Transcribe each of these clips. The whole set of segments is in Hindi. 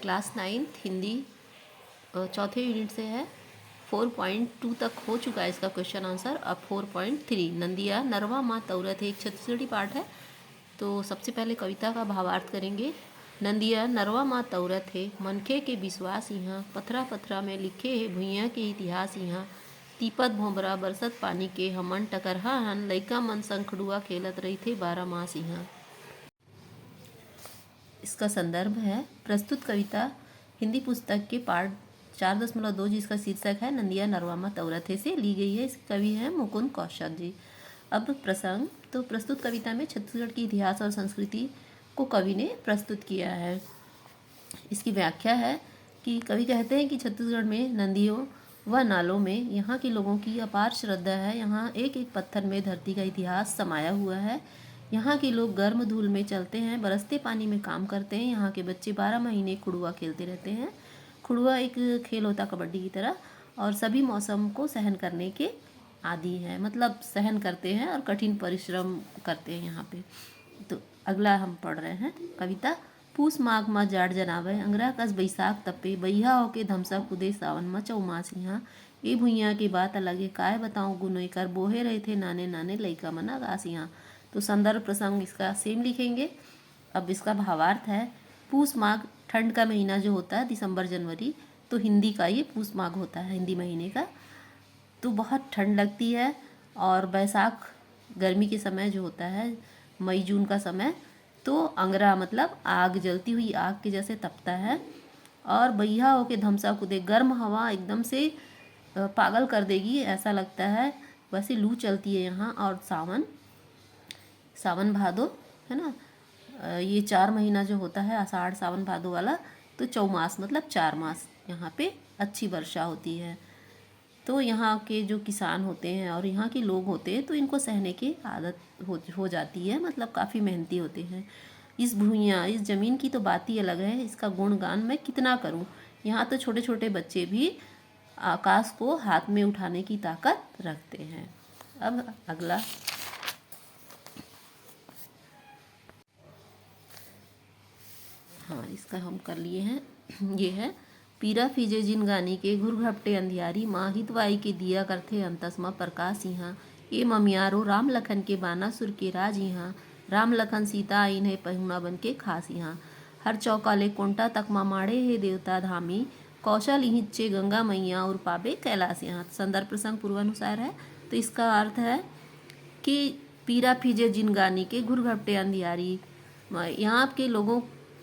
क्लास 9th हिंदी चौथे यूनिट से है। 4.2 तक हो चुका है इसका क्वेश्चन आंसर। अब 4.3 नंदिया नरवा माँ तौरत है, एक छत्तीसगढ़ी पाठ है। तो सबसे पहले कविता का भावार्थ करेंगे। नंदिया नरवा माँ तौरत है, मनखे के विश्वास यहाँ, पथरा पथरा में लिखे है भुइयाँ के इतिहास यहाँ। तीपत भोंबरा बरसत पानी के, हमन टकरहा हन, लइका मन संखडुआ खेलत रही थे 12 मास यहाँ। इसका संदर्भ है प्रस्तुत कविता हिंदी पुस्तक के पाठ 4.2 जिसका शीर्षक है नंदिया नरवा माँ तौरत है से ली गई है। इसके कवि हैं मुकुंद कौशल जी। अब प्रसंग, तो प्रस्तुत कविता में छत्तीसगढ़ की इतिहास और संस्कृति को कवि ने प्रस्तुत किया है। इसकी व्याख्या है कि कवि कहते हैं कि छत्तीसगढ़ में नदियों व नालों में यहाँ के लोगों की अपार श्रद्धा है। यहाँ एक एक पत्थर में धरती का इतिहास समाया हुआ है। यहाँ के लोग गर्म धूल में चलते हैं, बरसते पानी में काम करते हैं। यहाँ के बच्चे 12 महीने खुड़ुआ खेलते रहते हैं। खुड़ुआ एक खेल होता कबड्डी की तरह, और सभी मौसम को सहन करने के आदी हैं, मतलब सहन करते हैं और कठिन परिश्रम करते हैं यहाँ पे। तो अगला हम पढ़ रहे हैं कविता। पूस माघ मा जाड़ जनावे, अंगरा कस बैसाख तपे, बइहा होके धमसा कुदे सावन मा चौमास यहाँ। ए भुइयाँ की बात अलगे, काय बताऊँ गुनोई कर, बोहे रहे थे नाने नाने लइका मन आगास यहाँ। तो संदर्भ प्रसंग इसका सेम लिखेंगे। अब इसका भावार्थ है, पूस माघ ठंड का महीना जो होता है दिसंबर जनवरी, तो हिंदी का ये पूस माघ होता है हिंदी महीने का। तो बहुत ठंड लगती है। और बैसाख गर्मी के समय जो होता है मई जून का समय, तो अंगरा मतलब आग, जलती हुई आग के जैसे तपता है। और बइहा होके धमसा कूदे, गर्म हवा एकदम से पागल कर देगी ऐसा लगता है, वैसे लू चलती है यहाँ। और सावन भादो है ना, ये 4 महीना जो होता है आषाढ़ सावन भादो वाला, तो चौमास मतलब 4 मास यहाँ पे अच्छी वर्षा होती है। तो यहाँ के जो किसान होते हैं और यहाँ के लोग होते हैं तो इनको सहने की आदत हो जाती है, मतलब काफ़ी मेहनती होते हैं। इस भूइयाँ, इस ज़मीन की तो बात ही अलग है, इसका गुणगान मैं कितना करूँ। यहाँ तो छोटे छोटे बच्चे भी आकाश को हाथ में उठाने की ताकत रखते हैं। अब अगला, हाँ इसका हम कर लिए हैं। ये है, पीरा फीजे जिन गानी के, घुर घपटे अंधियारी माँ, हितवाई के दिया करथे अंतसमा प्रकाश यहाँ। ए ममियारो राम लखन के बाना सुर के राज यहाँ, राम लखन सीता आइन है पहुना बन के खास यहाँ। हर चौकाले कोंटा तक माड़े है देवता धामी, कौशल हिच्चे गंगा मैया और पाबे कैलाश यहाँ। संदर्भ प्रसंग पूर्वानुसार है। तो इसका अर्थ है कि पीरा फीजे जिन गानी के, घुर घपटे अंधियारी, यहाँ के लोगों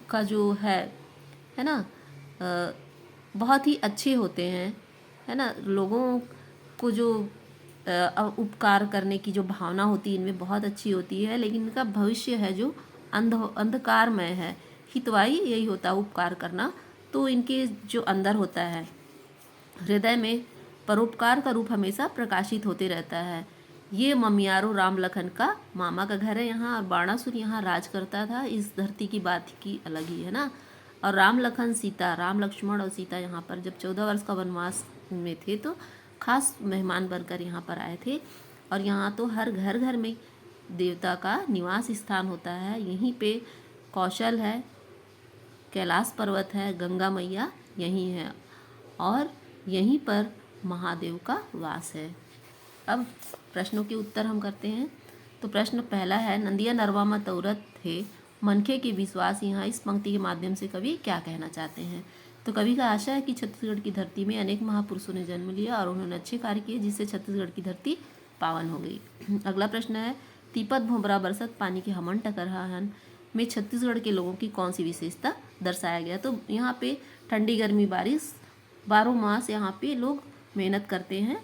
का जो है ना, बहुत ही अच्छे होते हैं, है ना। लोगों को जो उपकार करने की जो भावना होती है इनमें बहुत अच्छी होती है, लेकिन इनका भविष्य है जो अंधकारमय है। हितवाई यही होता है उपकार करना, तो इनके जो अंदर होता है हृदय में परोपकार का रूप हमेशा प्रकाशित होते रहता है। ये ममियारो राम लखन का मामा का घर है यहाँ, और बाणासुर यहाँ राज करता था। इस धरती की बात की अलग ही है ना। और राम लखन सीता, राम लक्ष्मण और सीता यहाँ पर जब 14 वर्ष का वनवास में थे तो खास मेहमान बनकर यहाँ पर आए थे। और यहाँ तो हर घर घर में देवता का निवास स्थान होता है। यहीं पे कौशल है, कैलाश पर्वत है, गंगा मैया यहीं है, और यहीं पर महादेव का वास है। अब प्रश्नों के उत्तर हम करते हैं। तो प्रश्न पहला है, नंदिया नरवा माँ तौरत है, मनखे के विश्वास यहाँ। इस पंक्ति के माध्यम से कवि क्या कहना चाहते हैं। तो कवि का आशा है कि छत्तीसगढ़ की धरती में अनेक महापुरुषों ने जन्म लिया और उन्होंने अच्छे कार्य किए, जिससे छत्तीसगढ़ की धरती पावन हो गई। अगला प्रश्न है, तीपत भोंबरा बरसत पानी के, हमन टकरहा हन में छत्तीसगढ़ के लोगों की कौन सी विशेषता दर्शाया गया। तो यहाँ पे ठंडी गर्मी बारिश 12 मास यहाँ पे लोग मेहनत करते हैं,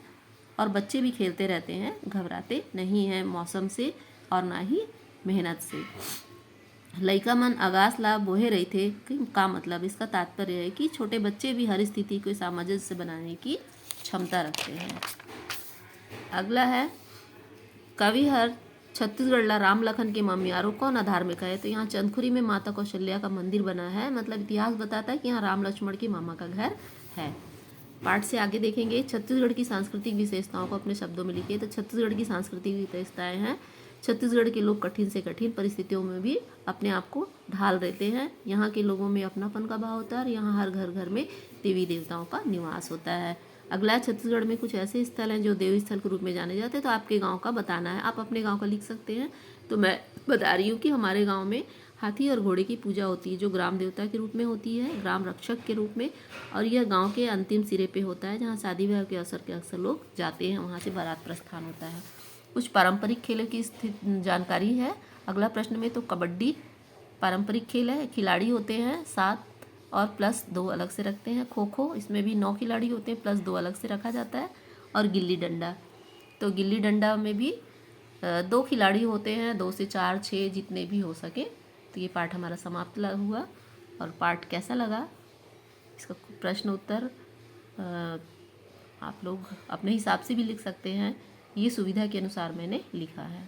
और बच्चे भी खेलते रहते हैं, घबराते नहीं हैं मौसम से और ना ही मेहनत से। लइका मन आगास ला बोहे रहे थे, का मतलब, इसका तात्पर्य है कि छोटे बच्चे भी हर स्थिति को सामंजस्य बनाने की क्षमता रखते हैं। अगला है, कवि हर छत्तीसगढ़ ला राम लखन के ममियारो कौन आधार्मिक है। तो यहाँ चंदखुरी में माता कौशल्या का मंदिर बना है, मतलब इतिहास बताता है कि यहाँ राम लक्ष्मण के मामा का घर है। पाठ से आगे देखेंगे, छत्तीसगढ़ की सांस्कृतिक विशेषताओं को अपने शब्दों में लिखिए। तो छत्तीसगढ़ की सांस्कृतिक विशेषताएं हैं छत्तीसगढ़ के लोग कठिन से कठिन परिस्थितियों में भी अपने आप को ढाल रहते हैं। यहाँ के लोगों में अपनापन का भाव होता है और यहाँ हर घर घर में देवी देवताओं का निवास होता है। अगला, छत्तीसगढ़ में कुछ ऐसे स्थल हैं जो देव स्थल के रूप में जाने जाते हैं, तो आपके गांव का बताना है। आप अपने गांव का लिख सकते हैं। तो मैं बता रही हूँ कि हमारे गांव में हाथी और घोड़े की पूजा होती है, जो ग्राम देवता के रूप में होती है, ग्राम रक्षक के रूप में, और यह गांव के अंतिम सिरे पे होता है, जहाँ शादी ब्याह के अवसर के अक्सर लोग जाते हैं, वहाँ से बारात प्रस्थान होता है। कुछ पारंपरिक खेलों की जानकारी है अगला प्रश्न में। तो कबड्डी पारंपरिक खेल है, खिलाड़ी होते हैं 7 और +2 अलग से रखते हैं। खो खो, इसमें भी 9 खिलाड़ी होते हैं, +2 अलग से रखा जाता है। और गिल्ली डंडा, तो गिल्ली डंडा में भी 2 खिलाड़ी होते हैं, 2 से 4 6 जितने भी हो सके। तो ये पाठ हमारा समाप्त हुआ। और पाठ कैसा लगा, इसका प्रश्न उत्तर आप लोग अपने हिसाब से भी लिख सकते हैं। ये सुविधा के अनुसार मैंने लिखा है।